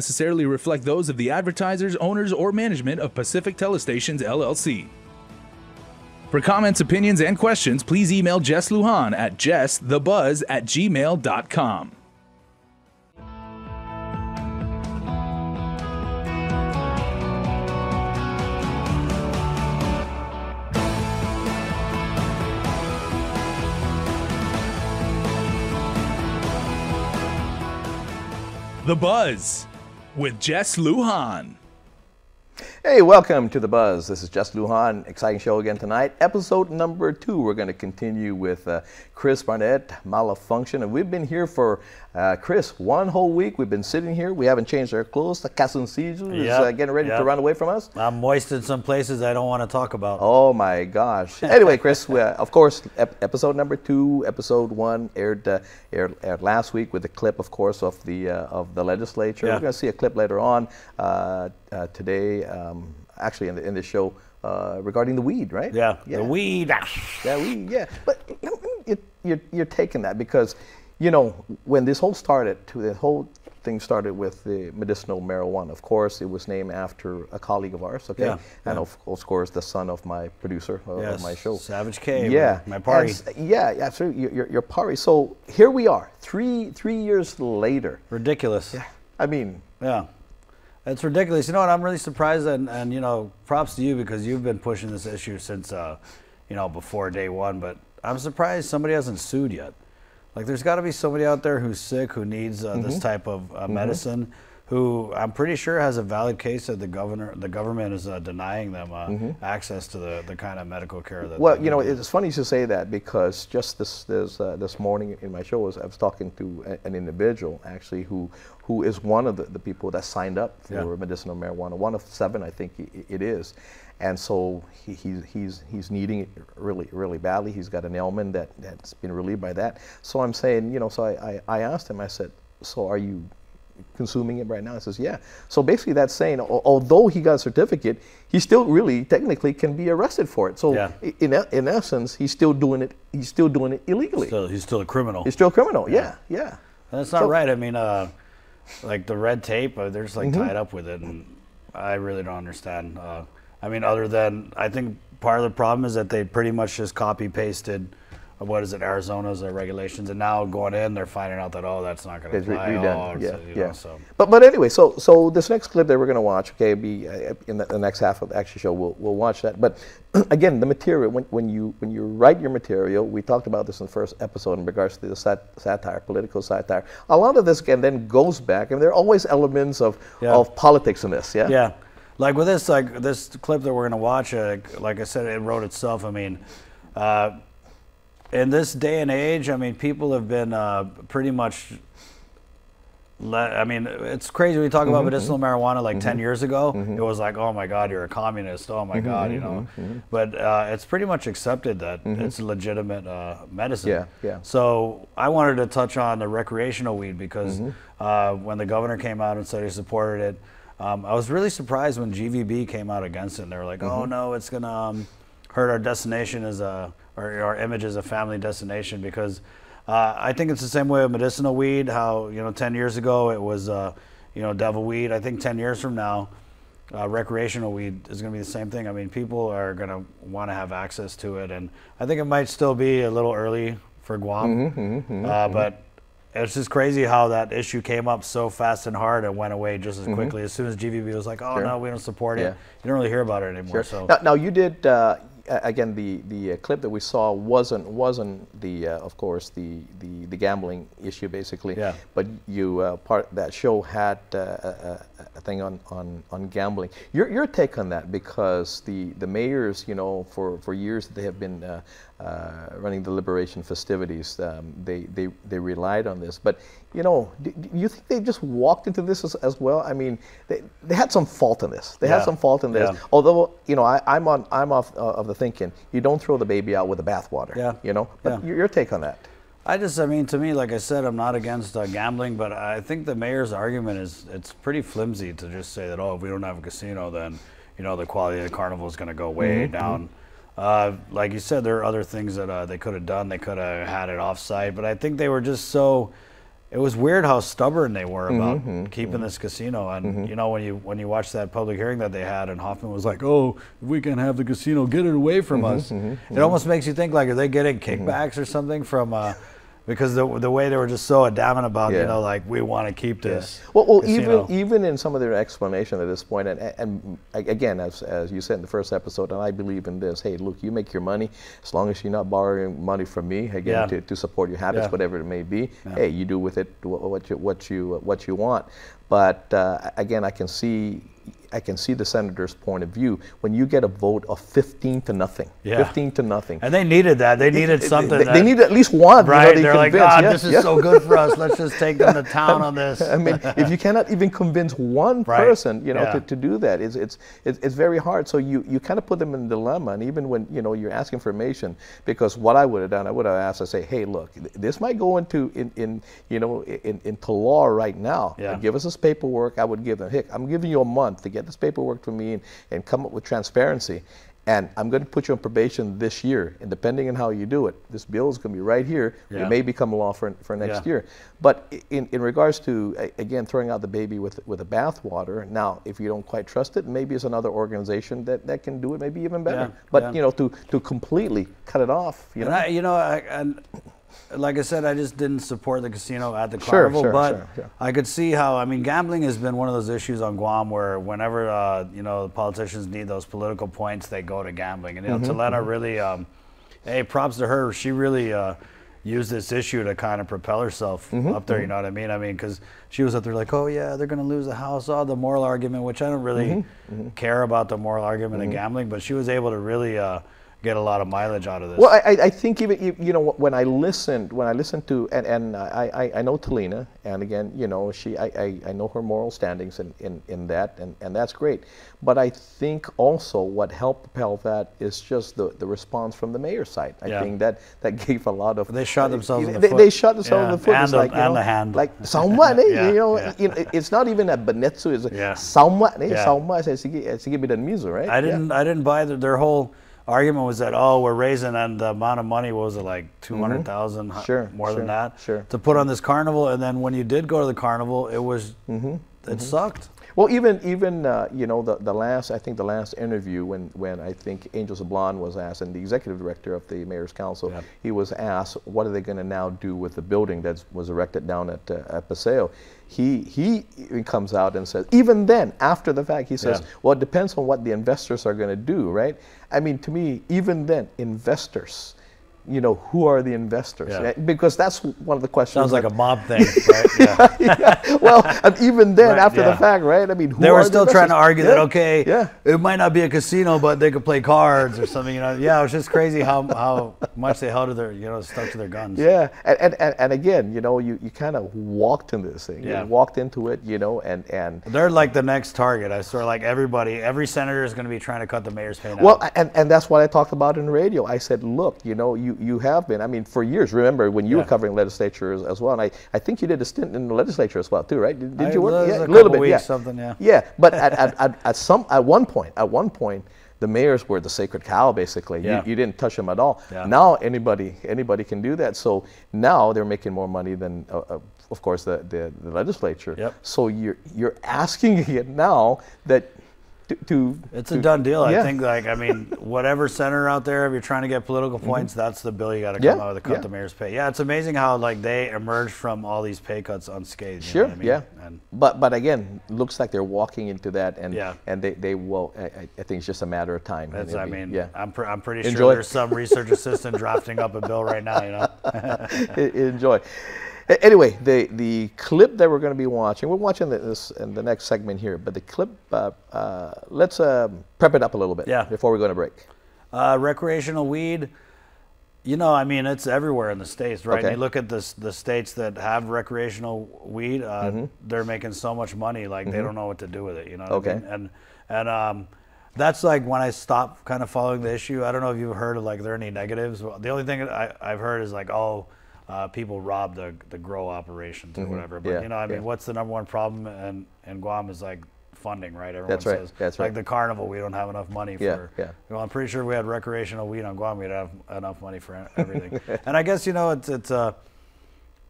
Necessarily reflect those of the advertisers, owners, or management of Pacific Telestations LLC. For comments, opinions, and questions, please email Jess Lujan at jessthebuzz@gmail.com. The Buzz with Jess Lujan. Hey, welcome to The Buzz. This is Jess Lujan. Exciting show again tonight. Episode number 2. We're going to continue with Chris Barnett, Malafunkshun. And we've been here for, Chris, one whole week. We've been sitting here. We haven't changed our clothes. The Casuncillo is getting ready to run away from us. I'm moist in some places I don't want to talk about. Oh, my gosh. Anyway, Chris, of course, episode number 2, episode 1 aired last week with a clip, of course, of the legislature. We're going to see a clip later on today, actually in the show regarding the weed, right? Yeah. The weed. Yeah, weed, yeah. But you're taking that because, you know, when this whole thing started with the medicinal marijuana, of course, it was named after a colleague of ours, okay? And of course, the son of my producer of my show. Savage K, my party. Absolutely, your party. So here we are, three years later. Ridiculous. Yeah, I mean. Yeah. It's ridiculous. You know what? I'm really surprised, and you know, props to you because you've been pushing this issue since, you know, before day one. But I'm surprised somebody hasn't sued yet. Like, there's got to be somebody out there who's sick, who needs this type of medicine, who I'm pretty sure has a valid case that the government is denying them access to the kind of medical care that. Well, you know, it's funny you should say that because just this morning in my show, I was talking to an individual actually who is one of the people that signed up for medicinal marijuana, one of 7, I think it is, and so he's needing it really badly. He's got an ailment that's been relieved by that. So I'm saying, you know, so I asked him. I said, so are you consuming it right now? He says, yeah. So basically that's saying, although he got a certificate, he still really technically can be arrested for it. So in essence, he's still doing it illegally. He's still a criminal. He's still a criminal. Yeah. That's not right. I mean, like the red tape, they're just like tied up with it, and I really don't understand. I mean, other than I think part of the problem is that they pretty much just copy pasted what is it, Arizona's regulations, and now going in, they're finding out that that's not going to apply at all. Know, so. But anyway, so this next clip that we're going to watch, okay, be in the next half of the actual show, we'll watch that. But again, the material when you write your material, we talked about this in the first episode in regards to the satire, political satire. A lot of this again then goes back, and there are always elements of politics in this. Yeah. Like with this, this clip that we're going to watch, like I said, it wrote itself. I mean. In this day and age, I mean, people have been pretty much. I mean, it's crazy when you talk about medicinal marijuana. Like 10 years ago, it was like, oh my God, you're a communist. Oh my God, you know. But it's pretty much accepted that it's legitimate medicine. Yeah. So I wanted to touch on the recreational weed because when the governor came out and said he supported it, I was really surprised when GVB came out against it. And they were like, oh no, it's gonna hurt our destination as our image as a family destination, because I think it's the same way with medicinal weed. How, you know, 10 years ago it was you know, devil weed. I think 10 years from now recreational weed is going to be the same thing. I mean, people are going to want to have access to it, and I think it might still be a little early for Guam, but it's just crazy how that issue came up so fast and hard and went away just as quickly. As soon as GVB was like, oh no, we don't support it, you don't really hear about it anymore. So now you did again, the clip that we saw wasn't the of course the gambling issue basically. But you part that show had a thing on gambling. Your take on that, because the mayors, you know, for years they have been running the liberation festivities. They relied on this, but you know, do you think they just walked into this as well? I mean, they had some fault in this. They had some fault in this. Although, you know, I'm off of the thinking you don't throw the baby out with the bathwater. You know, but your take on that? I mean, to me, like I said, I'm not against gambling, but I think the mayor's argument is it's pretty flimsy to just say that, oh, if we don't have a casino, then, you know, the quality of the carnival is going to go way down. Like you said, there are other things that they could have done. They could have had it off-site, but I think they were just so it was weird how stubborn they were about keeping this casino. And you know, when you watch that public hearing that they had, and Hoffman was like, "Oh, if we can have the casino, get it away from us." It almost makes you think, like, are they getting kickbacks or something from? Because the way they were just so adamant about, you know, like, we want to keep this. Well, even in some of their explanation at this point, and again, as you said in the first episode, and I believe in this. Hey, look, you make your money as long as you're not borrowing money from me again to support your habits, whatever it may be. Hey, you do with it what you want. But again, I can see the senator's point of view when you get a vote of 15 to nothing. 15 to nothing. And they needed that. They needed something. They needed at least one. Right. They're like, God, this is so good for us. Let's just take them to town on this. I mean, if you cannot even convince one person, you know, to do that, it's very hard. So you kind of put them in a dilemma. And even when, you know, you're asking for information, because what I would have done, I would have asked, I say, hey, look, this might go into law right now. Give us this paperwork. I would give them, heck, I'm giving you a month to get this paperwork from me and come up with transparency. And I'm going to put you on probation this year. And depending on how you do it, this bill is going to be right here. It may become a law for next year. But in regards to, again, throwing out the baby with the bathwater, now, if you don't quite trust it, maybe it's another organization that can do it maybe even better. But, you know, to completely cut it off, you know. Like I said, I just didn't support the casino at the carnival, but I could see how, I mean, gambling has been one of those issues on Guam where whenever, you know, the politicians need those political points, they go to gambling. And, you know, Talena really, hey, props to her. She really used this issue to kind of propel herself up there, you know what I mean? I mean, because she was up there like, oh, yeah, they're going to lose the house, the moral argument, which I don't really care about the moral argument of gambling, but she was able to really get a lot of mileage out of this. Well, I think even, you know, when I listened to, and I know Talena, and again, you know, I know her moral standings in that, and that's great. But I think also what helped propel that is just the response from the mayor's side. I think that gave a lot of. They shot themselves in the foot. They shot themselves in the foot. And, like, and the hand. Like, somewhat, you know, it's not even a benetsu, it's somewhat, somewhat, as you give me the music, right? I didn't buy their whole argument was that, oh, we're raising, and the amount of money, what was it, like 200,000, more than that, to put on this carnival. And then when you did go to the carnival, it was it sucked. Well, even you know, the last interview when I think Angel Sablon was asked, and the executive director of the mayor's council, he was asked, what are they going to now do with the building that was erected down at Paseo? He comes out and says, even then, after the fact, he says, well, it depends on what the investors are going to do, right? I mean, to me, even then, investors, you know, who are the investors? Because that's one of the questions. Sounds like a mob thing, right? Well, even then, after the fact, right? I mean, who they were still trying to argue that, okay, it might not be a casino, but they could play cards or something, you know. Yeah, it was just crazy how much they held to their, you know, stuck to their guns. Yeah, and again, you know, you kind of walked into this thing. You walked into it, you know, and they're like the next target. I swear, like every senator is going to be trying to cut the mayor's pay now. Well, and that's what I talked about in the radio. I said, look, you know, you have been, I mean, for years. Remember when you were covering legislature as well, and I think you did a stint in the legislature as well too, right? Did you work? A little bit, something, Yeah, but at one point, the mayors were the sacred cow, basically. You didn't touch them at all. Now anybody can do that. So now they're making more money than, of course, the legislature. So you're asking it now that. It's a done deal. I think, like, I mean, whatever senator out there, if you're trying to get political points, that's the bill you got to come out with, to cut the mayor's pay. Yeah, it's amazing how, like, they emerged from all these pay cuts unscathed. You know what I mean? But again, looks like they're walking into that, and they will. I think it's just a matter of time. That's, I mean, I'm pretty sure there's some research assistant drafting up a bill right now. You know, enjoy. Anyway, the clip that we're going to be watching, we're watching this in the next segment here, but the clip, let's prep it up a little bit before we go to break. Recreational weed, you know, I mean, it's everywhere in the States, right? And you look at the states that have recreational weed, they're making so much money, like they don't know what to do with it, you know what I mean? And that's like when I stopped kind of following the issue. I don't know if you've heard of, like, there are any negatives. The only thing I've heard is like, people rob the grow operations or whatever. But, you know, I mean, what's the number one problem in Guam is, like, funding, right? Everyone says. That's like the carnival, we don't have enough money for. You know, I'm pretty sure we had recreational weed on Guam, we'd have enough money for everything. And I guess, you know, it's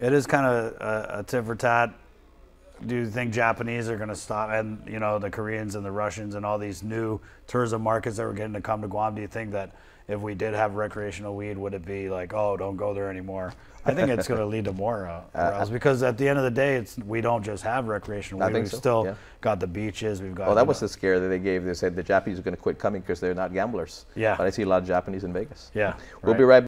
It is kind of a tit for tat. Do you think Japanese are going to stop, and you know, the Koreans and the Russians and all these new tourism markets that were getting to come to Guam? Do you think that if we did have recreational weed, would it be like, oh, don't go there anymore? I think it's going to lead to more arousals, because at the end of the day, we don't just have recreational weed. We've still got the beaches. We've got. Well, that was the scare that they gave. They said the Japanese are going to quit coming because they're not gamblers. Yeah. But I see a lot of Japanese in Vegas. Yeah. We'll be right back.